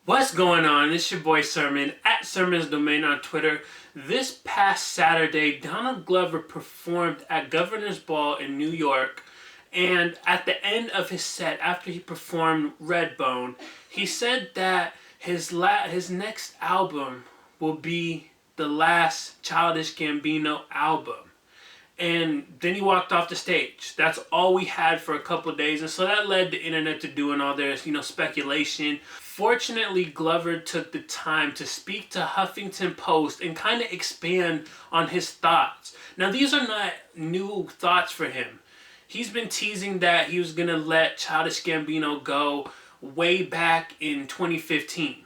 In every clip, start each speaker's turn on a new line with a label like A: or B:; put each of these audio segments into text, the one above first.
A: What's going on? It's your boy Sermon at Sermon's Domain on Twitter. This past Saturday, Donald Glover performed at Governor's Ball in New York, and at the end of his set, after he performed Redbone, he said that his next album will be the last Childish Gambino album. And then he walked off the stage. That's all we had for a couple of days. And so that led the internet to doing all their, speculation. Fortunately, Glover took the time to speak to Huffington Post and kind of expand on his thoughts. Now, these are not new thoughts for him. He's been teasing that he was going to let Childish Gambino go way back in 2015.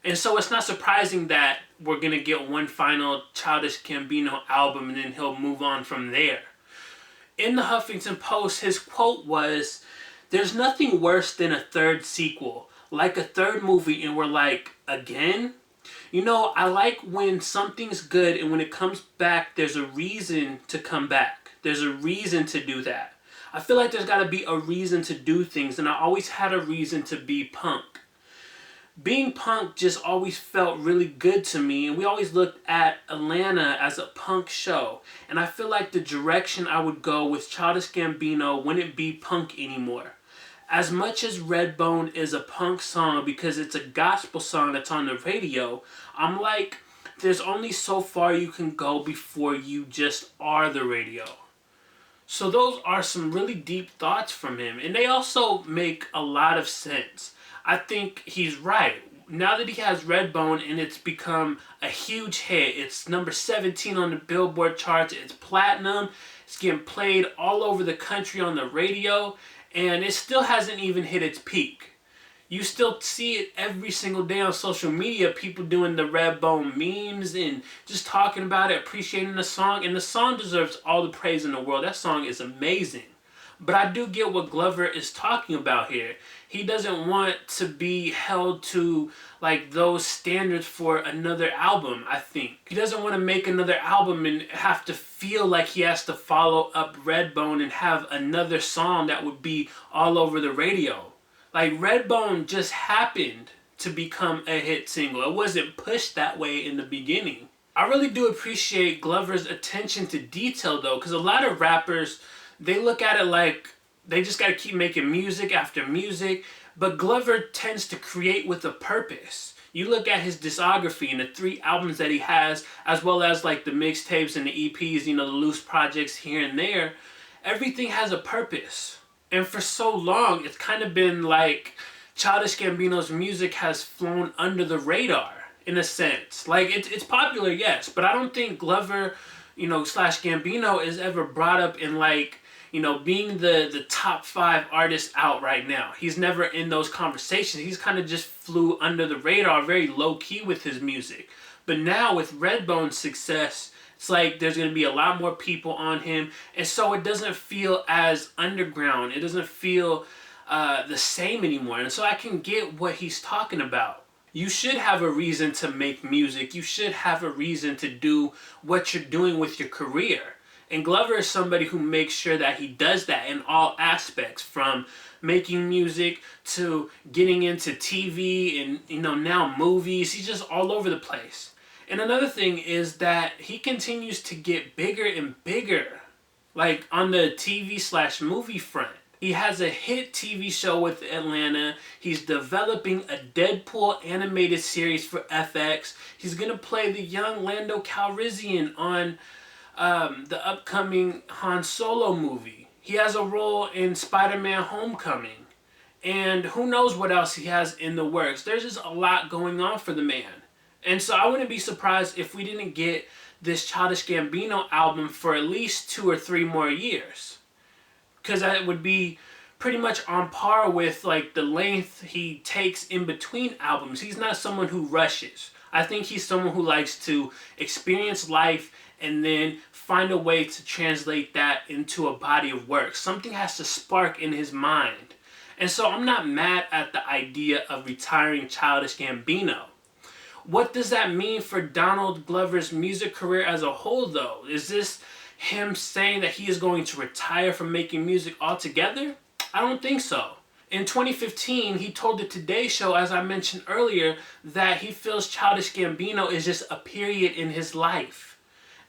A: And so it's not surprising that we're going to get one final Childish Gambino album and then he'll move on from there. In the Huffington Post, his quote was, "There's nothing worse than a third sequel, like a third movie and we're like, again? I like when something's good and when it comes back, there's a reason to come back. There's a reason to do that. I feel like there's got to be a reason to do things, and I always had a reason to be punk. Being punk just always felt really good to me, and we always looked at Atlanta as a punk show, and I feel like the direction I would go with Childish Gambino wouldn't be punk anymore. As much as Redbone is a punk song because it's a gospel song that's on the radio, I'm like, there's only so far you can go before you just are the radio." So those are some really deep thoughts from him, and they also make a lot of sense. I think he's right. Now that he has Redbone and it's become a huge hit, it's number 17 on the Billboard charts, it's platinum, it's getting played all over the country on the radio, and it still hasn't even hit its peak. You still see it every single day on social media, people doing the Redbone memes and just talking about it, appreciating the song, and the song deserves all the praise in the world. That song is amazing. But I do get what Glover is talking about here. He doesn't want to be held to those standards for another album, I think. He doesn't want to make another album and have to feel like he has to follow up Redbone and have another song that would be all over the radio. Redbone just happened to become a hit single. It wasn't pushed that way in the beginning. I really do appreciate Glover's attention to detail though, because a lot of rappers, they look at it like they just got to keep making music after music, but Glover tends to create with a purpose. You look at his discography and the 3 albums that he has, as well as the mixtapes and the EPs, the loose projects here and there, everything has a purpose. And for so long, it's kind of been like Childish Gambino's music has flown under the radar, in a sense. It's popular, yes, but I don't think Glover, slash Gambino is ever brought up in being the top 5 artists out right now. He's never in those conversations. He's kind of just flew under the radar, very low key with his music. But now with Redbone's success, it's there's going to be a lot more people on him, and so it doesn't feel as underground. It doesn't feel the same anymore, and so I can get what he's talking about. You should have a reason to make music. You should have a reason to do what you're doing with your career. And Glover is somebody who makes sure that he does that in all aspects, from making music to getting into TV and, now movies. He's just all over the place. And another thing is that he continues to get bigger and bigger, on the TV/movie front. He has a hit TV show with Atlanta. He's developing a Deadpool animated series for FX. He's going to play the young Lando Calrissian on the upcoming Han Solo movie. He has a role in Spider-Man Homecoming. And who knows what else he has in the works. There's just a lot going on for the man. And so I wouldn't be surprised if we didn't get this Childish Gambino album for at least 2 or 3 more years. Because that would be pretty much on par with the length he takes in between albums. He's not someone who rushes. I think he's someone who likes to experience life and then find a way to translate that into a body of work. Something has to spark in his mind. And so I'm not mad at the idea of retiring Childish Gambino. What does that mean for Donald Glover's music career as a whole, though? Is this him saying that he is going to retire from making music altogether? I don't think so. In 2015, he told the Today Show, as I mentioned earlier, that he feels Childish Gambino is just a period in his life.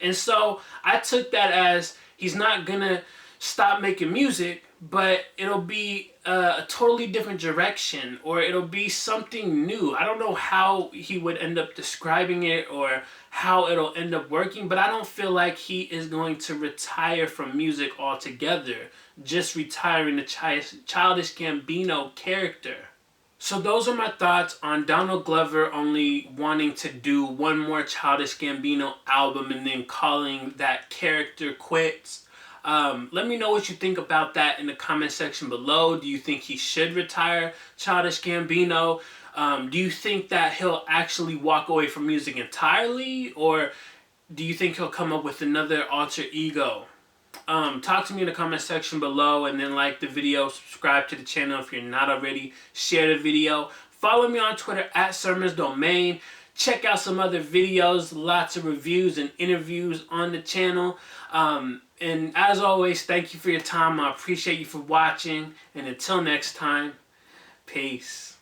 A: And so I took that as he's not gonna stop making music, but it'll be a totally different direction, or it'll be something new. I don't know how he would end up describing it or how it'll end up working, but I don't feel like he is going to retire from music altogether, just retiring the Childish Gambino character. So those are my thoughts on Donald Glover only wanting to do one more Childish Gambino album and then calling that character quits. Let me know what you think about that in the comment section below. Do you think he should retire Childish Gambino? Do you think that he'll actually walk away from music entirely? Or do you think he'll come up with another alter ego? Talk to me in the comment section below, and then like the video, subscribe to the channel if you're not already, share the video. Follow me on Twitter at Sermons Domain. Check out some other videos, lots of reviews and interviews on the channel. And as always, thank you for your time. I appreciate you for watching. And until next time, peace.